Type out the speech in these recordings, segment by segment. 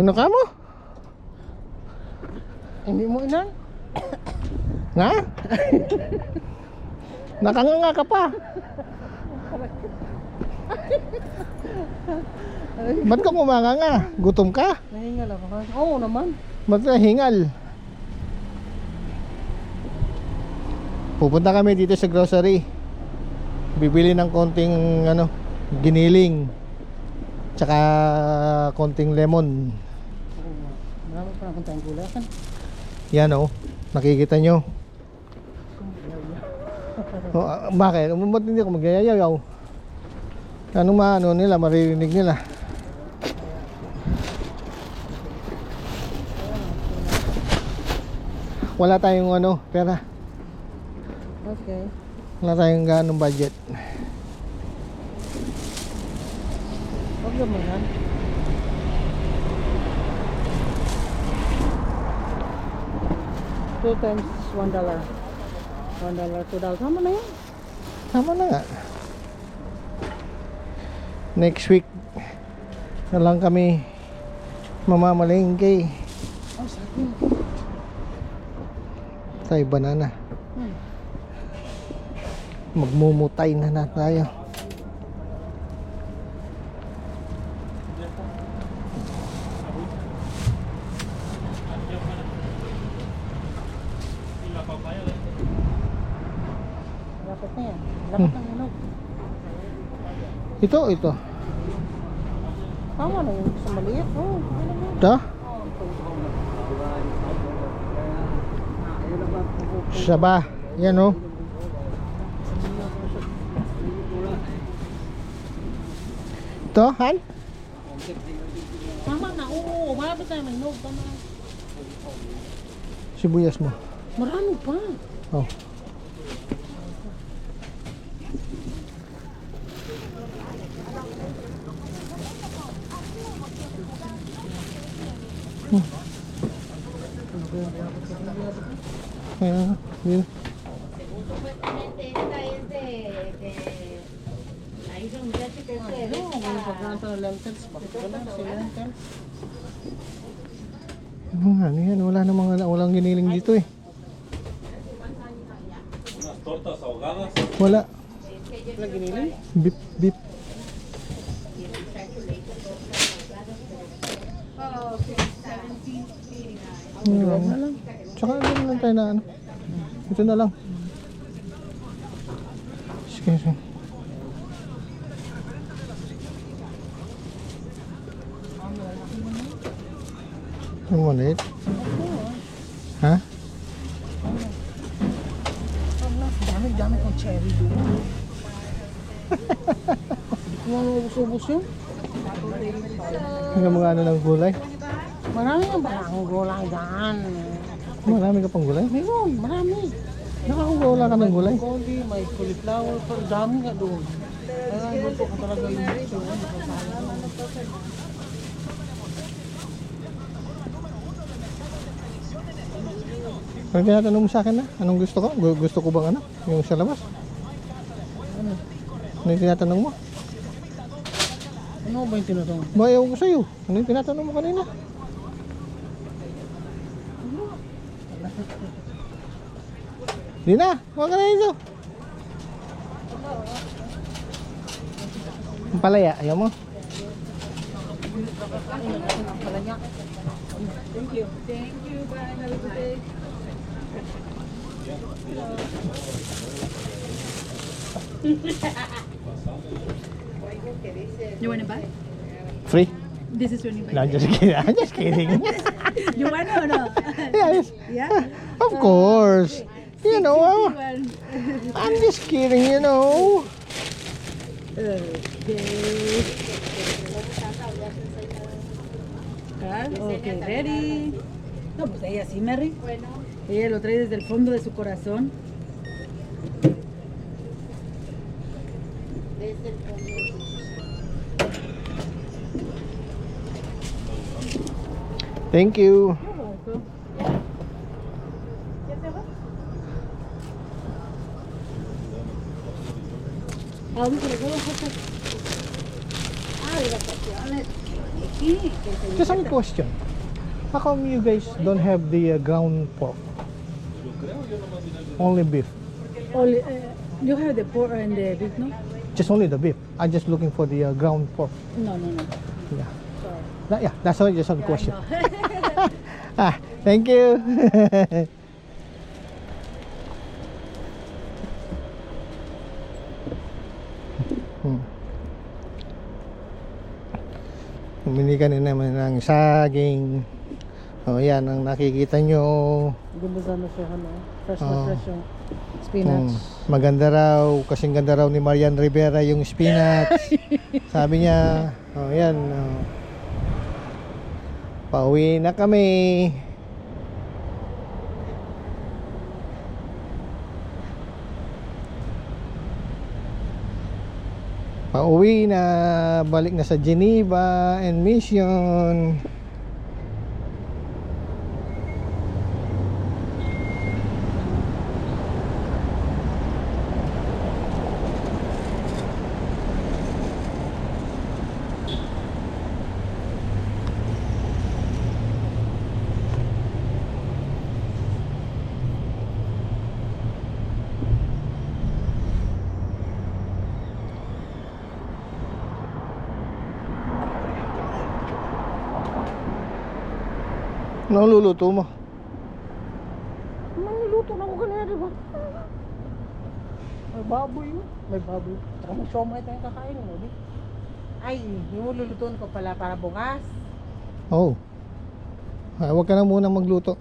Ano ka mo? Hindi mo inang? Nga? Nakanganga ka pa. Ba't ka kumanganga? Gutom ka? Nahingal ako. Oo naman. Ba't ka hingal? Pupunta kami dito sa grocery. Bibili ng konting ano, giniling. Tsaka konting lemon. Marami pa akong tayong gulay. Yan oh, nakikita nyo. Oh, bakit? Ba't hindi ako magyayayaw? Anong maano nila, maririnig nila. Wala tayong ano, pera. Okay. Wala tayong ganong budget. Huwag naman yan. Two times $1. $1, $2. Tama na yan. Tama na nga. Next week na lang kami mamamalengke. Oh, sakit. Tayo banana. Magmumutay na tayo. Lapit na yan. Lapit ng inog. Ito. Tama na yung sa maliit. Oh, ano mo? Ito? Saba. Yan oh. Ito, Han? Tama na. Oo, malapit na yung inog. Tama na. Sibuyas mo. Marami pa. Oh. Ayan, yun. Ano yan? Wala namang walang giniling dito eh. Wala. Wala giniling? Beep, beep. Huwag na lang. Tsaka ano lang tayo na ano. Ito na lang. Excuse me. Ang maliit. Ha? Dami kong cherry doon. Hindi ko nga ubus-ubus yun. Hanggang mga ano ng gulay. Marami nga ba akong gulay dyan? Marami ka pang gulay? Mayroon, marami. Nakakawala ka ng gulay. Kondi, may cauliflower, pero dami nga doon. Kaya luto ko talaga yung gusto. Pag tinatanong mo sa akin na, anong gusto ko? Gusto ko bang ano? Yung sa labas? Ano? Ano yung tinatanong mo? Ano ba yung tinatanong? Bayaw ko sa'yo. Ano yung tinatanong mo kanina? Di na, huwag ka na dito. Ang palaya, ayaw mo? Thank you. Thank you. Bye. Have a good day. You want to buy? Free? This is when you buy. No, I'm just kidding. I'm just kidding. You want or no? Yes, Yeah? of course. You know, 61. I'm just kidding, you know. Okay. Okay, ready. No, pues ella sí, Mary. Ella lo trae desde el fondo de su corazón. Thank you. ¿A dónde se lo puedo hacer? Ah, de vacaciones. Sí, que se Just one divierta. question. How come you guys don't have the ground pork? Only beef. Only, you have the pork and the beef, no? Just only the beef. I'm just looking for the ground pork. No, no, no. Yeah. Sorry. Yeah, that's all. Just one Yeah, I question. know. Ah, thank you. Bumili ka na naman ng saging. O yan ang nakikita nyo. Ganda sana siya, ano? Fresh na Oo. fresh yung spinach. Maganda raw, kasing ganda raw ni Marian Rivera yung spinach. Sabi niya, oh yan. Oh. Pauwi na kami. Pauwi na, balik na sa Geneva and Mission. Ano ang luluto mo? Mangluluto na ako kanina, di ba? May baboy yun. May baboy. Saka may siomay tayong kakain mo, di? Ay, yung lulutuin ko pala para bukas. Oh. Ah, huwag ka na muna magluto.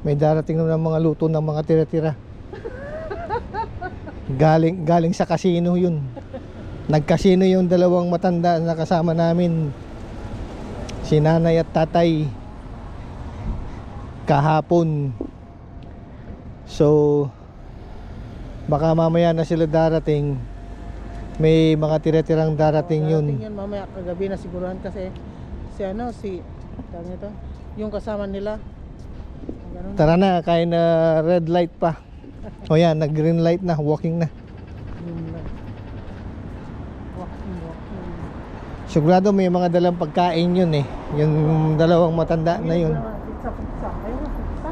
May darating na ng mga luto ng mga tira-tira. Galing sa kasino yun. Nagkasino yung dalawang matanda na kasama namin. Si nanay at tatay. Kahapon. So baka mamaya na sila darating. May mga tira-tirang darating yun. Darating yun mamaya kagabi na siguruhan kasi si tawag nito, yung kasama nila. Ganun. Tara na, kain na red light pa. O yan, nag green light na, walking na. Walking. Sigurado may mga dalang pagkain yun eh. Yung dalawang matanda na yun. Pizza. Ayun na, pizza.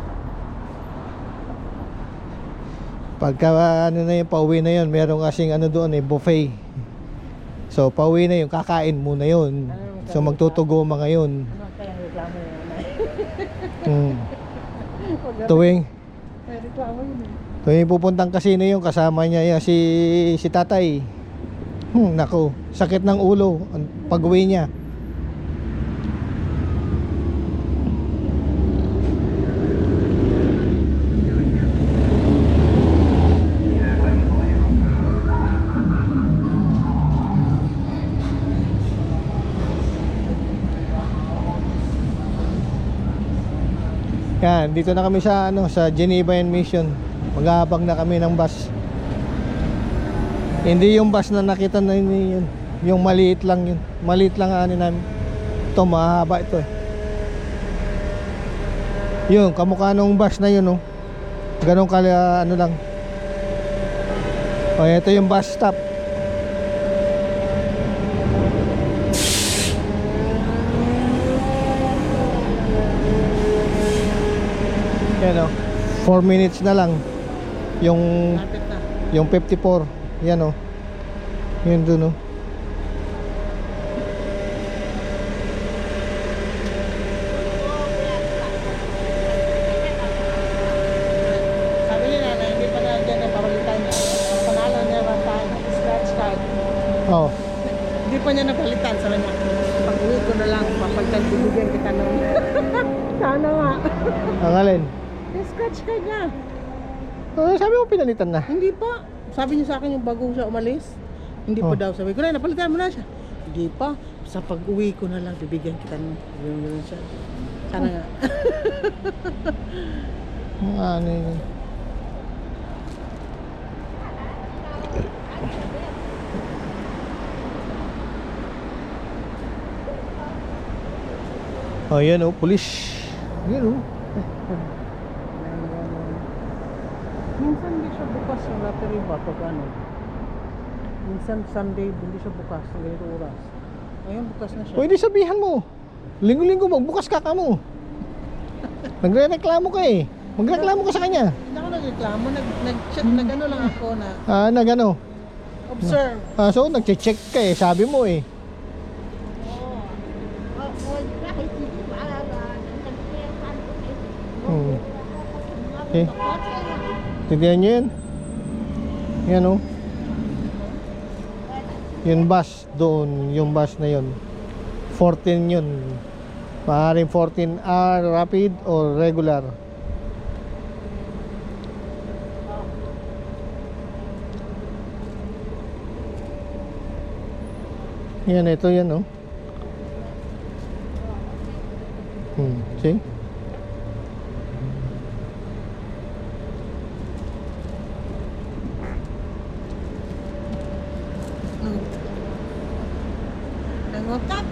Pagka ano na yun, pauwi na yun, meron kasing ano doon eh, buffet. So pauwi na yun, kakain muna yun. So magtutugoma ngayon. Ano kaya reklamo yun? Tuwing May reklamo yun eh. tuwing pupuntang kasino yun, kasama niya yan, si tatay. Nako, sakit ng ulo pag uwi niya. Yan, dito na kami sa sa Geneva and Mission. Maghahabang na kami ng bus. Hindi yung bus na nakita na yun. Yung maliit lang yun. Maliit lang ang ano namin. Ito, mahaba ito eh. Yun, kamukha nung bus na yun, oh. Ganun kala, ano lang. O, ito yung bus stop. Yan, oh. 4 minutes na lang. Yung Lapit na. yung 54. Yan, oh. Yun dun, oh. Sabi niya na hindi pa na dyan ang papalitan niya. Panalo niya ba tayo? Scratch card. Oh. Hindi pa niya napalitan. Sabi niya, pag-uwi ko na lang, papalitan, bibigyan kita nun. Sana nga. Ang alin? Yung scratch card niya. Sabi mo pinalitan na. Hindi pa. Sabi niya sa akin yung bago siya umalis. Hindi pa Oh. daw. Sabi ko na, napalitan mo na siya. Hindi pa. Sa pag-uwi ko na lang, bibigyan kita nun. Bibigyan siya. Sana nga. Ang ano yun. Oh, yan, oh, pulis. Yan, oh. Minsan hindi siya bukas yung lottery ba pag ano. Minsan Sunday hindi siya bukas ng ganito oras. Ngayon bukas na siya. Pwede sabihan mo. Linggo-linggo magbukas ka mo. Nagre-reklamo ka eh. Magreklamo ka sa kanya. Hindi ako nagreklamo, nag-chat, nag-ano lang ako na Nagano? observe. So nagche-check ka eh, sabi mo eh. Okay. Tignan nyo yun. Yan o. Yung bus doon, yung bus na yun 14 yun. Maaaring 14R rapid or regular. Yan, ito yan o. See? Nangotak.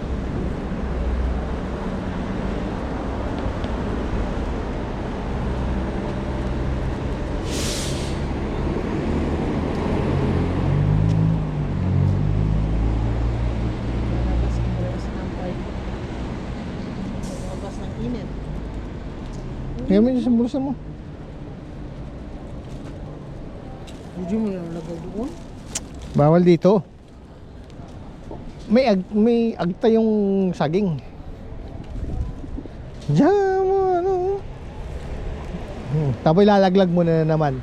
Labas ng init. Kaya mo yung sa bulsa mo. Hindi mo lang lagay doon. Bawal dito. May agta yung saging. Diyan mo ano. Tapos ilalaglag mo na naman.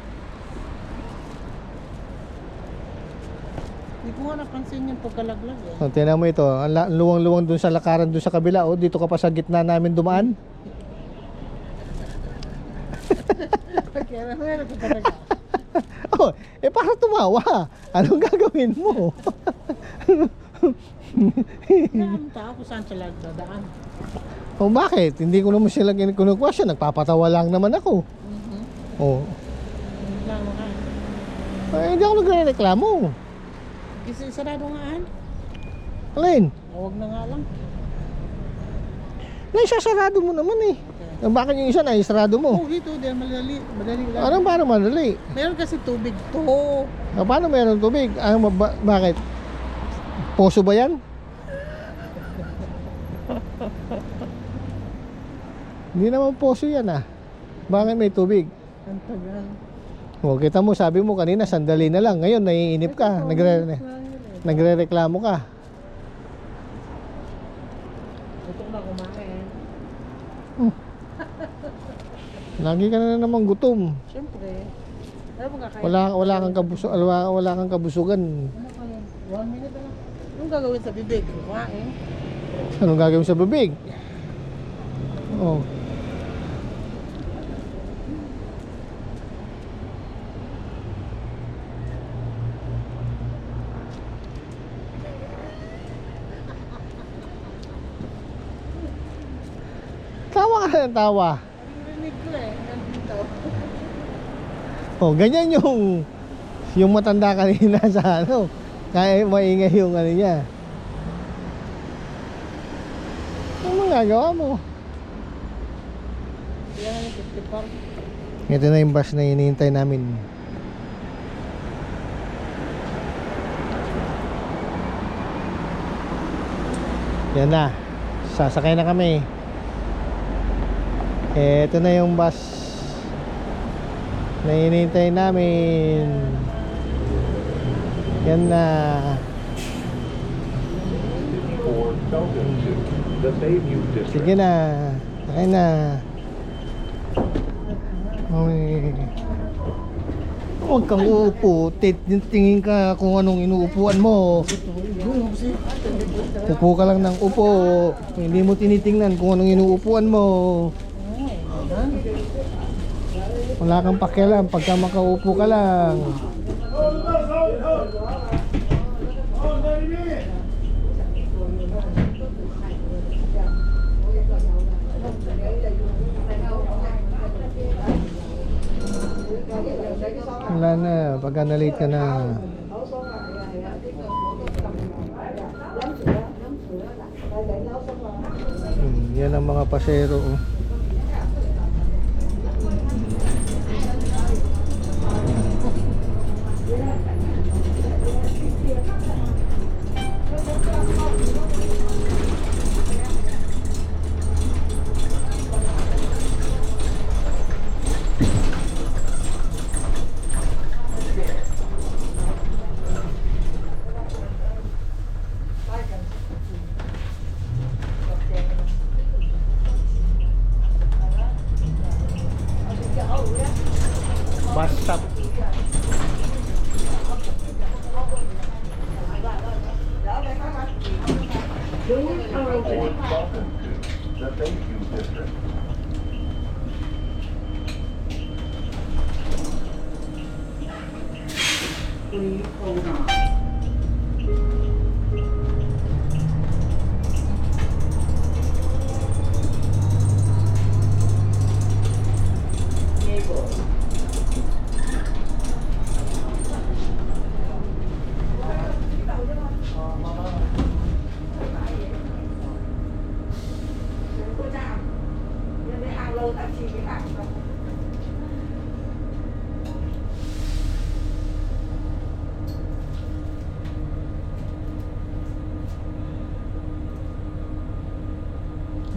Hindi ko nga napansin yung pagkalaglag eh. So, tingnan mo ito. Ang luwang-luwang dun sa lakaran dun sa kabila. O, dito ka pa sa gitna namin dumaan. Kaya meron ko talaga. Oh, para tumawa. Anong gagawin mo? Kaya ang tao kung saan sila dadaan. O bakit? Hindi ko naman sila kinukwasyon. Nagpapatawa lang naman ako. Oh. Hindi lang makain. Hindi ako nagre-reklamo. Kasi sarado nga an. Alin? Huwag na nga lang. Naisasarado mo naman eh. Bakit yung isa naisarado mo? Oh, dito dahil madali lang. Anong para madali? Meron kasi tubig to. Paano meron tubig? Bakit? Poso ba yan? Hindi naman poso yan ah. Bakit may tubig? Ang tagal. O, kita mo, sabi mo kanina sandali na lang. Ngayon naiinip ka. Nagre-reklamo ka. Ito na kumain. Lagi ka na naman gutom. Siyempre. Ano ba kakain? Wala kang kabusugan. Ano pa yan? 1 minute na lang. Anong gagawin sa bibig? Kumain. Anong gagawin sa bibig? Oh. Tawa ka ng tawa. Narinig ko eh. Nandito. Oh, ganyan yung matanda kanina sa ano. Kaya maingay yung ano niya. Ano magagawa mo? Yan ang 50 park. Ito na yung bus na hinihintay namin. Yan na. Sasakay na kami. Ito na yung bus na hinihintay namin. Yan na. Sige na. Sakay na. Okay. Huwag kang uupo. Tingin ka kung anong inuupuan mo. Upo ka lang ng upo. Hindi mo tinitingnan kung anong inuupuan mo. Wala kang pakialam pagka makaupo ka lang. Wala na, pagka na-late ka na. Yan ang mga pasero. Oh. Doors are opening. Welcome to the Bayview District. Please hold on. Naples.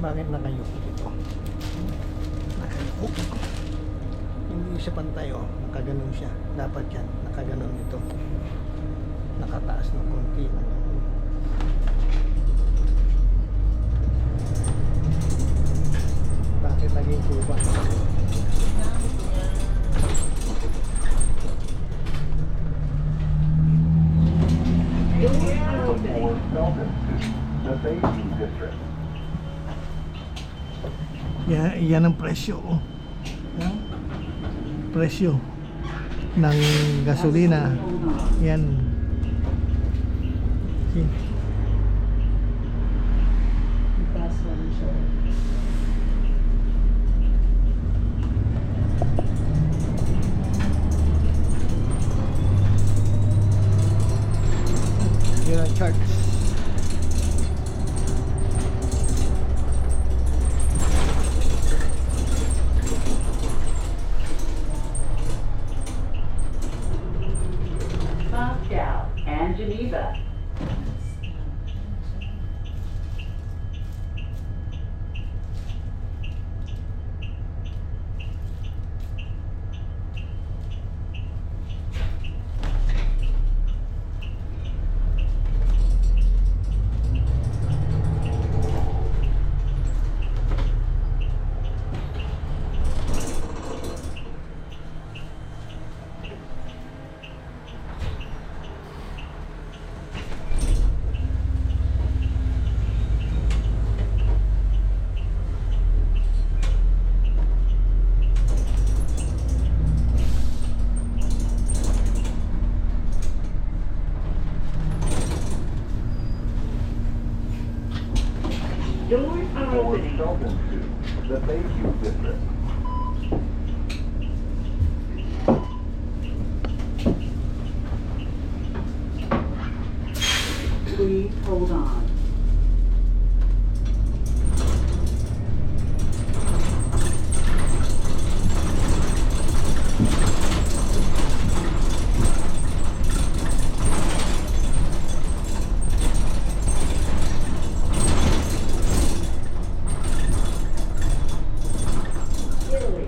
Bakit nakayuko dito? Nakayuko. Hindi siya pantay oh. Nakaganon siya. Dapat yan. Nakaganon ito. Nakataas ng konti. Bakit naging kuba? Welcome to the Bayview District. Yan ang presyo oh. Yan. Presyo ng gasolina. Yan. See? Yun ang charts. Moscow and Geneva. Doors are opening. Welcome to the Bayview District. Please hold on. Italy.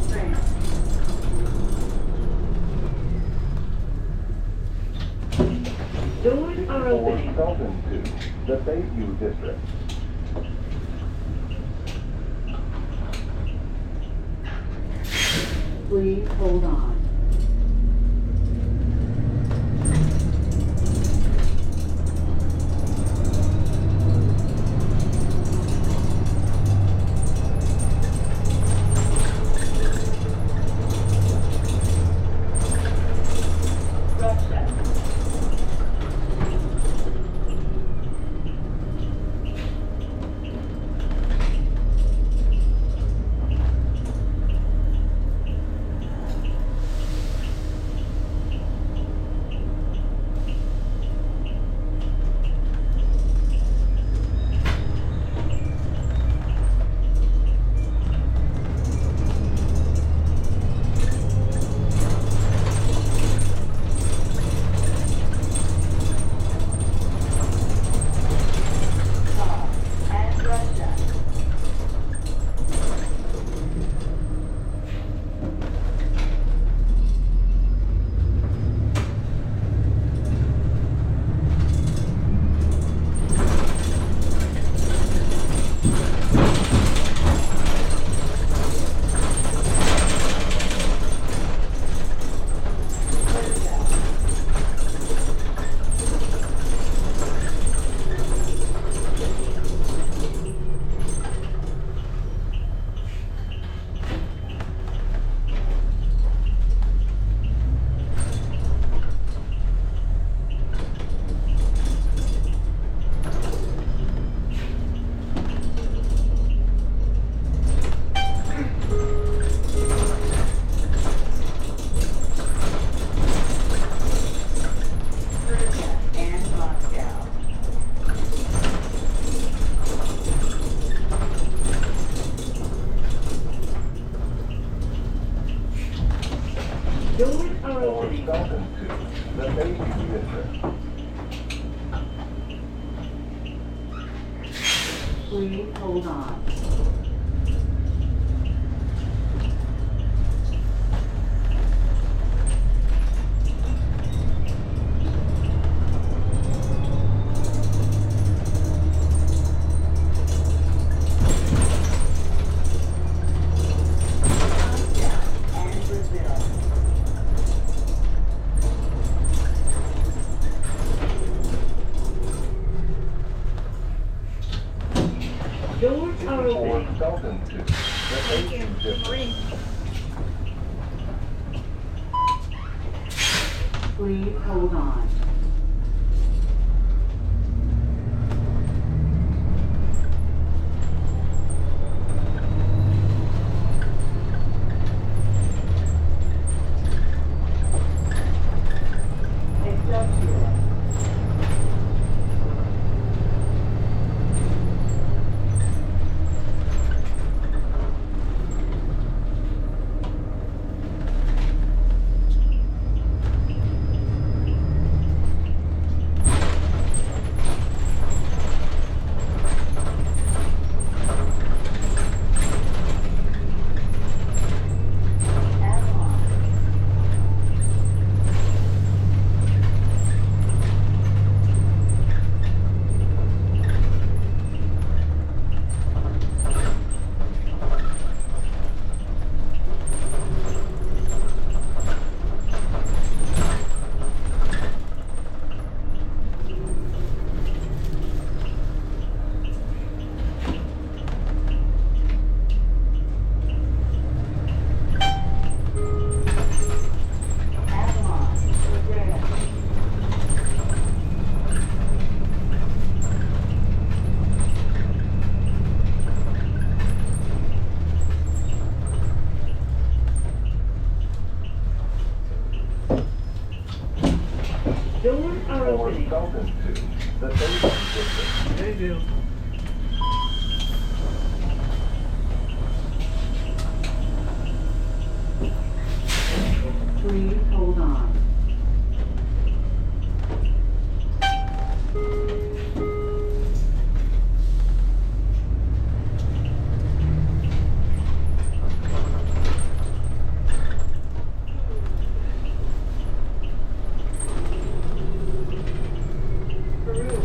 France. Doors are opening. Welcome to the Bayview District. Please hold on. Russia. Doors are For opening. Felton to the Bayview District. Please hold on. And Brazil. Doors are For opening. Felton to the Bayview District. Please hold on. Excelsior. Avalon. Avalon. Cabrera. Doors are For opening. Felton to the Bayview District. Please hold on. Peru.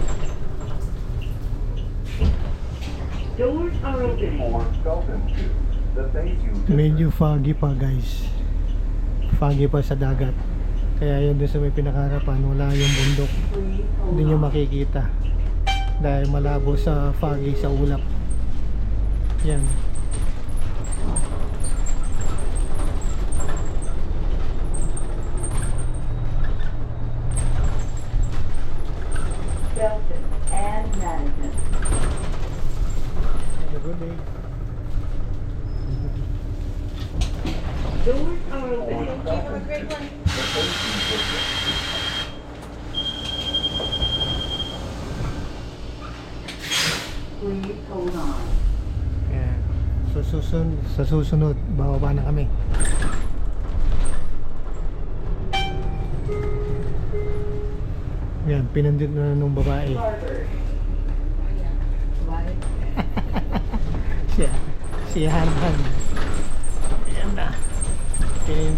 Doors are opening. For Felton to the Bayview District. Medyo foggy pa guys. Foggy pa sa dagat. Kaya yun doon sa may pinakaharapan, wala yung bundok. Please hold Hindi nyo on. makikita. Dahil malabo sa foggy sa ulap. Yan. Belton and Madison. Have a good day. Doors are For opening. Felton to the Bayview District. Please hold on. Yan. So sa susunod, bababa na kami. Yan, pinindot na nung babae. Harvard. Why? Si Hanhan. Yan na.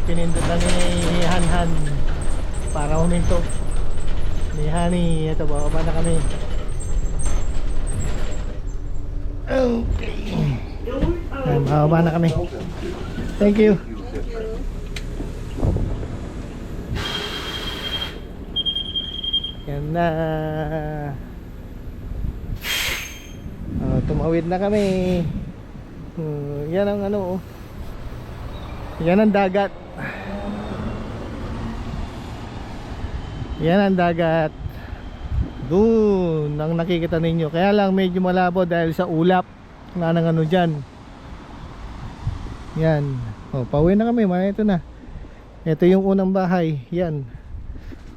Pinindot na ni Hanhan para huminto. Ni Hani, ito bababa na kami. Okay. Doors are Yan, opening. bababa na kami. Felton to Thank you. Bayview District. Yan na. Tumawid na kami. Yan ang ano. Yan ang dagat. Yan ang dagat. Doon ang nakikita ninyo. Kaya lang medyo malabo dahil sa ulap. Wala nang ano dyan. Yan. Pauwi na kami. Ito na. Ito yung unang bahay. Yan.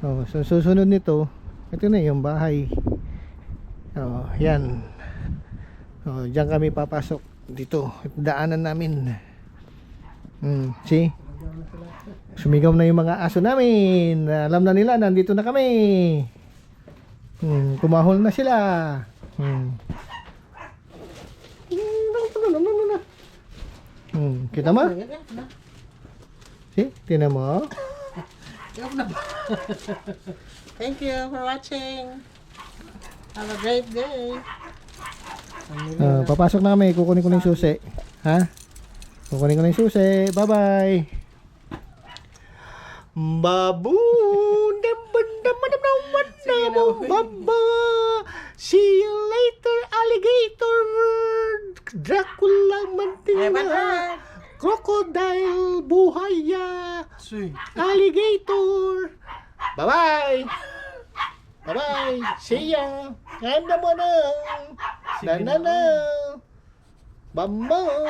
So susunod nito, ito na yung bahay. Yan. Diyan kami papasok dito. Daanan namin. See? Sumigaw na yung mga aso namin. Alam na nila, nandito na kami. Kumahol na sila. Kita mo? See? Tingnan mo. Thank you for watching. Have a great day. Papasok na kami. Kukunin ko na yung susi. Ha? Kukunin ko na yung susi. Bye-bye. Baboon. Baba. See you later, alligator. Dracula mantina. Crocodile buhaya. Alligator. Bye-bye. Bye-bye. See ya. Ganda mo na. Na. Bambang.